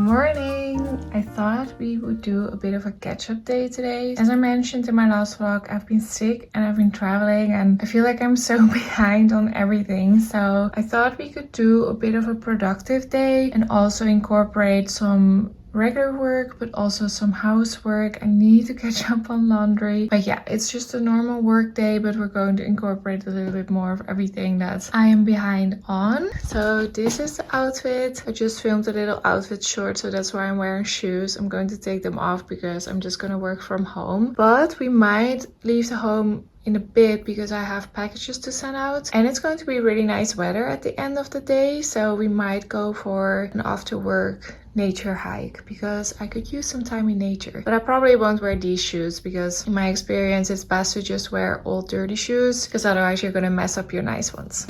morning! I thought we would do a bit of a catch-up day today. As I mentioned in my last vlog, I've been sick and I've been traveling and I feel like I'm so behind on everything. So I thought we could do a bit of a productive day and also incorporate some regular work but also some housework. I need to catch up on laundry, but yeah, it's just a normal work day, but we're going to incorporate a little bit more of everything that I am behind on. So this is the outfit. I just filmed a little outfit short, so that's why I'm wearing shoes. I'm going to take them off because I'm just gonna work from home, but we might leave the home in a bit because I have packages to send out and it's going to be really nice weather at the end of the day, so we might go for an after work nature hike because I could use some time in nature. But I probably won't wear these shoes because in my experience it's best to just wear old dirty shoes because otherwise you're gonna mess up your nice ones.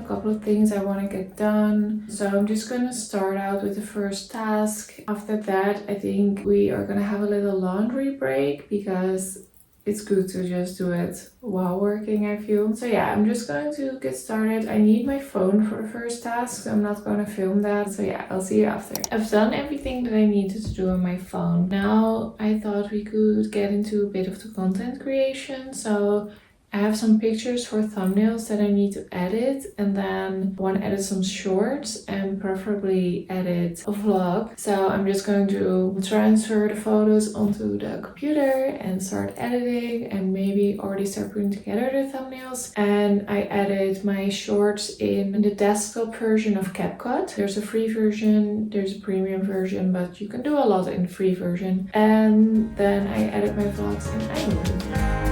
Couple of things I want to get done, so I'm just gonna start out with the first task. After that I think we are gonna have a little laundry break because it's good to just do it while working, I feel. So yeah, I'm just going to get started. I need my phone for the first task, so I'm not going to film that. So yeah, I'll see you after. I've done everything that I needed to do on my phone. Now I thought we could get into a bit of the content creation. So I have some pictures for thumbnails that I need to edit, and then I want to edit some shorts and preferably edit a vlog. So I'm just going to transfer the photos onto the computer and start editing and maybe already start putting together the thumbnails. And I edit my shorts in the desktop version of CapCut. There's a free version, there's a premium version, but you can do a lot in the free version. And then I edit my vlogs in iMovie.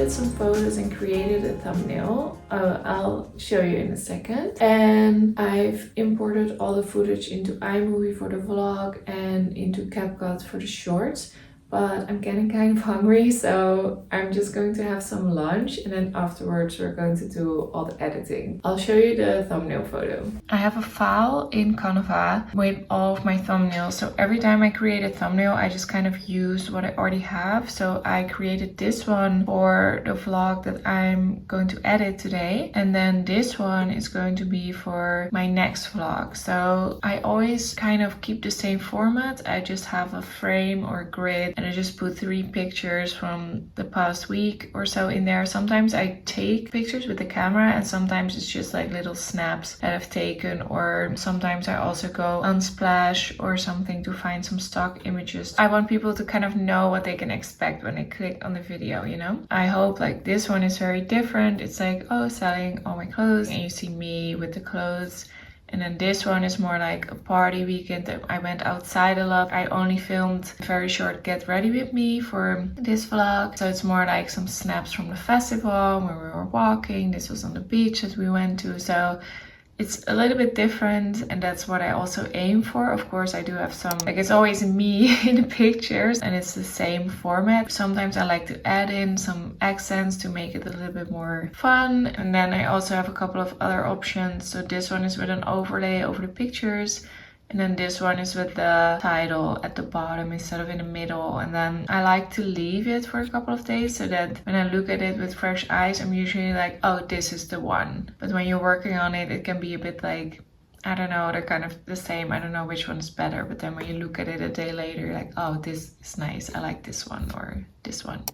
Some photos and created a thumbnail. I'll show you in a second. And I've imported all the footage into iMovie for the vlog and into CapCut for the shorts. But I'm getting kind of hungry, so I'm just going to have some lunch and then afterwards we're going to do all the editing. I'll show you the thumbnail photo. I have a file in Canva with all of my thumbnails, so every time I create a thumbnail I just kind of use what I already have. So I created this one for the vlog that I'm going to edit today, and then this one is going to be for my next vlog. So I always kind of keep the same format. I just have a frame or grid and I just put 3 pictures from the past week or so in there. Sometimes I take pictures with the camera and sometimes it's just like little snaps that I've taken, or sometimes I also go on Splash or something to find some stock images. I want people to kind of know what they can expect when they click on the video, you know? I hope like this one is very different. It's like, oh, selling all my clothes and you see me with the clothes. And then this one is more like a party weekend that I went outside a lot. I only filmed a very short get ready with me for this vlog. So it's more like some snaps from the festival where we were walking. This was on the beach that we went to. So it's a little bit different and that's what I also aim for. Of course, I do have some, like it's always me in the pictures and it's the same format. Sometimes I like to add in some accents to make it a little bit more fun. And then I also have a couple of other options. So this one is with an overlay over the pictures. And then this one is with the title at the bottom instead of in the middle. And then I like to leave it for a couple of days so that when I look at it with fresh eyes, I'm usually like, oh, this is the one. But when you're working on it, it can be a bit like, I don't know, they're kind of the same. I don't know which one is better. But then when you look at it a day later, you're like, oh, this is nice. I like this one or this one.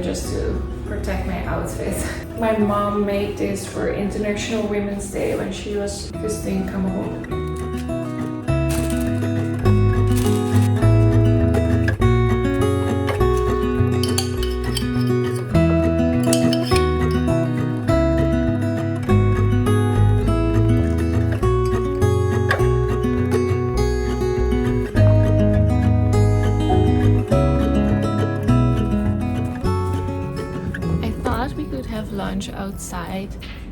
Just to protect my outfit. My mom made this for International Women's Day when she was visiting Cameroon. should have lunch outside.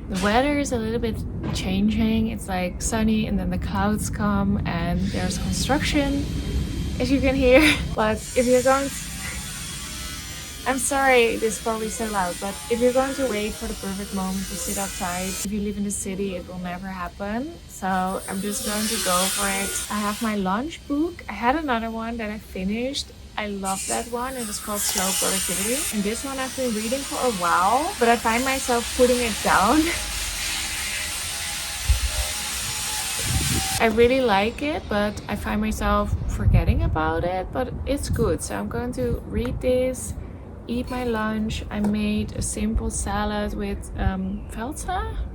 The weather is a little bit changing. It's like sunny and then the clouds come and there's construction, as you can hear. But if you're going to... I'm sorry this is probably so loud, but if you're going to wait for the perfect moment to sit outside, if you live in the city, it will never happen. So I'm just going to go for it. I have my lunch book. I had another one that I finished. I love that one. It is called Slow Productivity. And this one I've been reading for a while, but I find myself putting it down. I really like it, but I find myself forgetting about it, but it's good. So I'm going to read this, eat my lunch. I made a simple salad with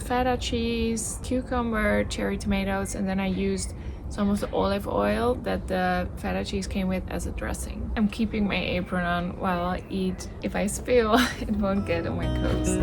feta cheese, cucumber, cherry tomatoes, and then I used some of the olive oil that the feta cheese came with as a dressing. I'm keeping my apron on while I eat. If I spill, it won't get on my clothes.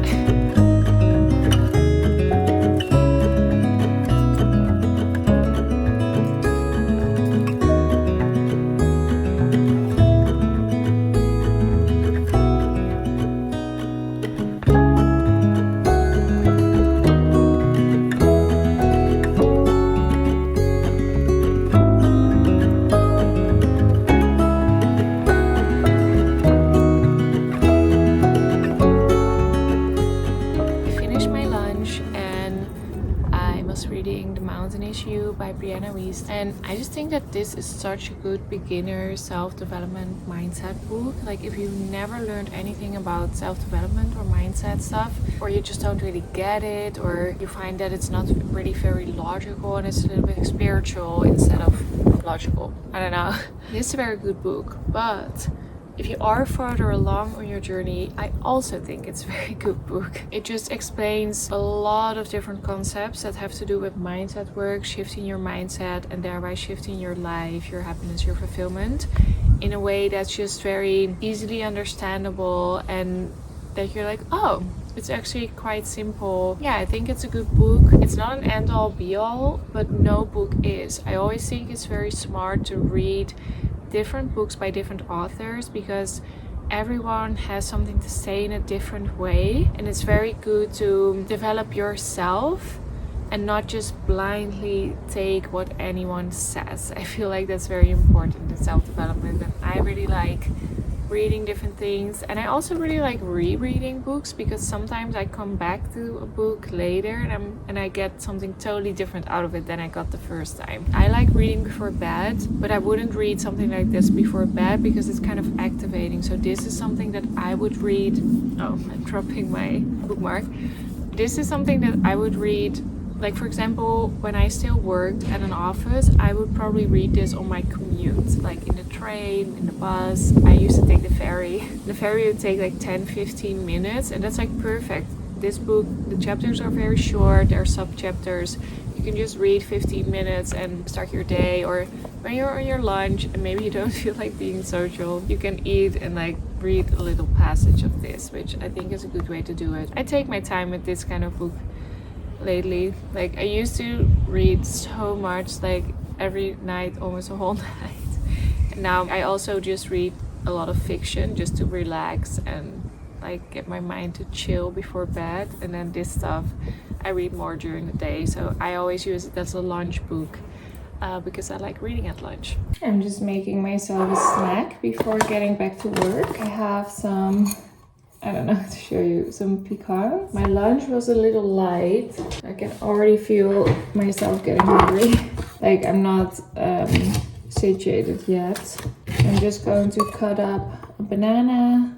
And I just think that this is such a good beginner self-development mindset book. Like if you never learned anything about self-development or mindset stuff, or you just don't really get it, or you find that it's not really very logical and it's a little bit spiritual instead of logical, I don't know. This is a very good book, but if you are further along on your journey, I also think it's a very good book. It just explains a lot of different concepts that have to do with mindset work, shifting your mindset, and thereby shifting your life, your happiness, your fulfillment in a way that's just very easily understandable and that you're like, oh, it's actually quite simple. Yeah, I think it's a good book. It's not an end-all be-all, but no book is. I always think it's very smart to read different books by different authors because everyone has something to say in a different way, and it's very good to develop yourself and not just blindly take what anyone says. I feel like that's very important in self-development, and I really like reading different things, and I also really like rereading books because sometimes I come back to a book later and I get something totally different out of it than I got the first time. I like reading before bed, but I wouldn't read something like this before bed because it's kind of activating. So this is something that I would read. Oh, I'm dropping my bookmark. This is something that I would read. Like for example, when I still worked at an office, I would probably read this on my commute, like in the train, in the bus. I used to take the ferry. The ferry would take like 10-15 minutes, and that's like perfect. This book, the chapters are very short, there are sub-chapters. You can just read 15 minutes and start your day, or when you're on your lunch and maybe you don't feel like being social, you can eat and like read a little passage of this, which I think is a good way to do it. I take my time with this kind of book lately. Like I used to read so much, like every night, almost a whole night. And now I also just read a lot of fiction just to relax and like get my mind to chill before bed. And then this stuff I read more during the day, so I always use it as a lunch book because I like reading at lunch. I'm just making myself a snack before getting back to work. I have some, I don't know how to show you, some pecans. My lunch was a little light. I can already feel myself getting hungry. Like I'm not satiated yet. I'm just going to cut up a banana.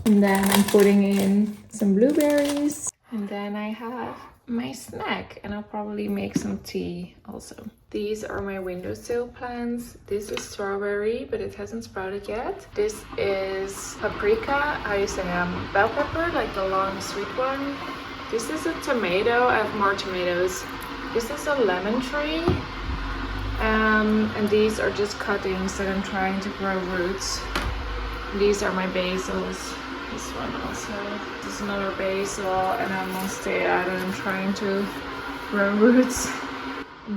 And then I'm putting in some blueberries. And then I have my snack, and I'll probably make some tea also. These are my windowsill plants. This is strawberry, but it hasn't sprouted yet. This is paprika, how you say bell pepper, like the long sweet one. This is a tomato. I have more tomatoes. This is a lemon tree. And these are just cuttings that I'm trying to grow roots. These are my basils. This one also. This is another basil and a monstera that I'm trying to grow roots.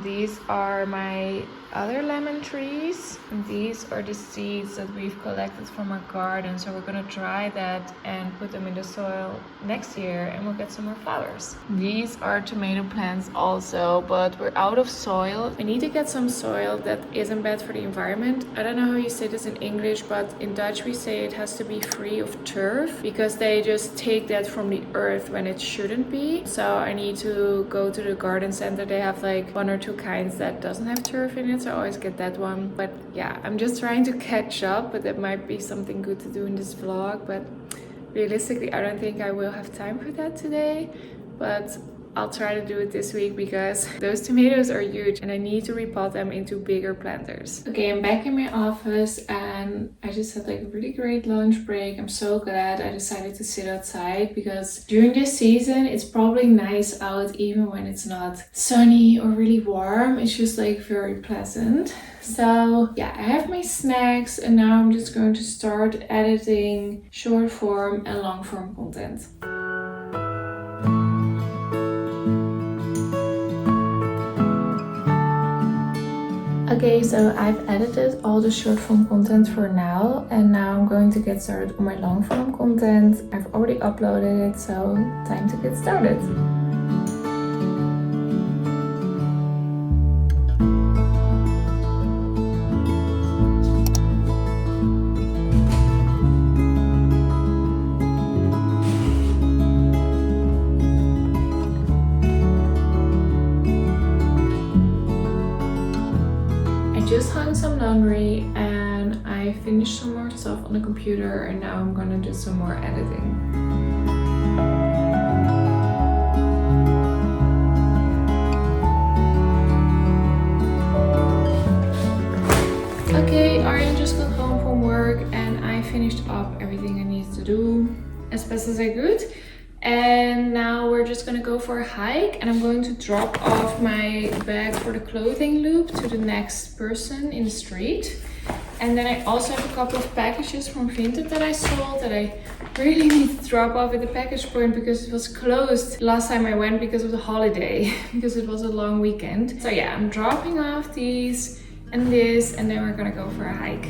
These are my other lemon trees. And these are the seeds that we've collected from our garden. So we're gonna dry that and put them in the soil next year and we'll get some more flowers. These are tomato plants also, but we're out of soil. I need to get some soil that isn't bad for the environment. I don't know how you say this in English, but in Dutch we say it has to be free of turf because they just take that from the earth when it shouldn't be. So I need to go to the garden center. They have like 1 or 2 kinds that doesn't have turf in it, so I always get that one. But yeah, I'm just trying to catch up, but that might be something good to do in this vlog. But realistically, I don't think I will have time for that today, but I'll try to do it this week because those tomatoes are huge and I need to repot them into bigger planters. Okay, I'm back in my office and I just had like a really great lunch break. I'm so glad I decided to sit outside because during this season it's probably nice out even when it's not sunny or really warm. It's just like very pleasant. So yeah, I have my snacks and now I'm just going to start editing short form and long form content. Okay, so I've edited all the short form content for now and now I'm going to get started on my long form content. I've already uploaded it, so time to get started. Just hung some laundry and I finished some more stuff on the computer and now I'm gonna do some more editing. Okay, Arjen just got home from work and I finished up everything I needed to do as best as I could. And now we're just gonna go for a hike and I'm going to drop off my bag for the clothing loop to the next person in the street. And then I also have a couple of packages from Vinted that I sold that I really need to drop off at the package point because it was closed last time I went because of the holiday, because it was a long weekend. So yeah, I'm dropping off these and this and then we're gonna go for a hike.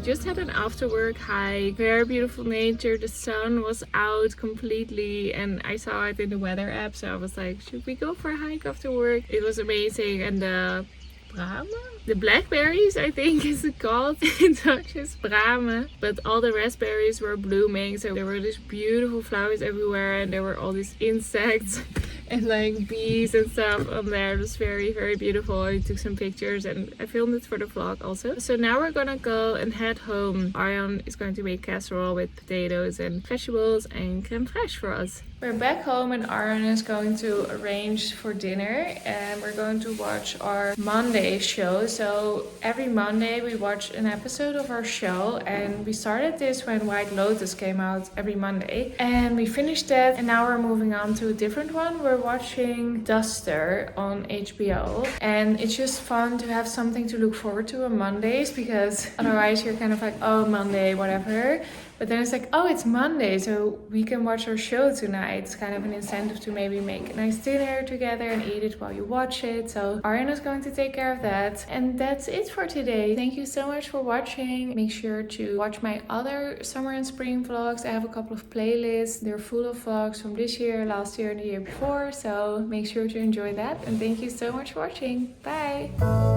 Just had an after work hike, very beautiful nature, the sun was out completely and I saw it in the weather app, so I was like, should we go for a hike after work? It was amazing. And the blackberries, I think is it called in Dutch, is bramen, but all the raspberries were blooming, so there were these beautiful flowers everywhere and there were all these insects and like bees and stuff on there. It was very, very beautiful. I took some pictures and I filmed it for the vlog also. So now we're gonna go and head home. Arjan is going to make casserole with potatoes and vegetables and crème fraîche for us. We're back home and Arjan is going to arrange for dinner and we're going to watch our Monday show. So every Monday we watch an episode of our show and we started this when White Lotus came out every Monday and we finished that and now we're moving on to a different one where we're watching Duster on HBO, and it's just fun to have something to look forward to on Mondays, because otherwise you're kind of like, oh, Monday, whatever. But then it's like, oh, it's Monday, so we can watch our show tonight. It's kind of an incentive to maybe make a nice dinner together and eat it while you watch it. So Ariana's going to take care of that. And that's it for today. Thank you so much for watching. Make sure to watch my other summer and spring vlogs. I have a couple of playlists. They're full of vlogs from this year, last year, and the year before. So make sure to enjoy that. And thank you so much for watching. Bye!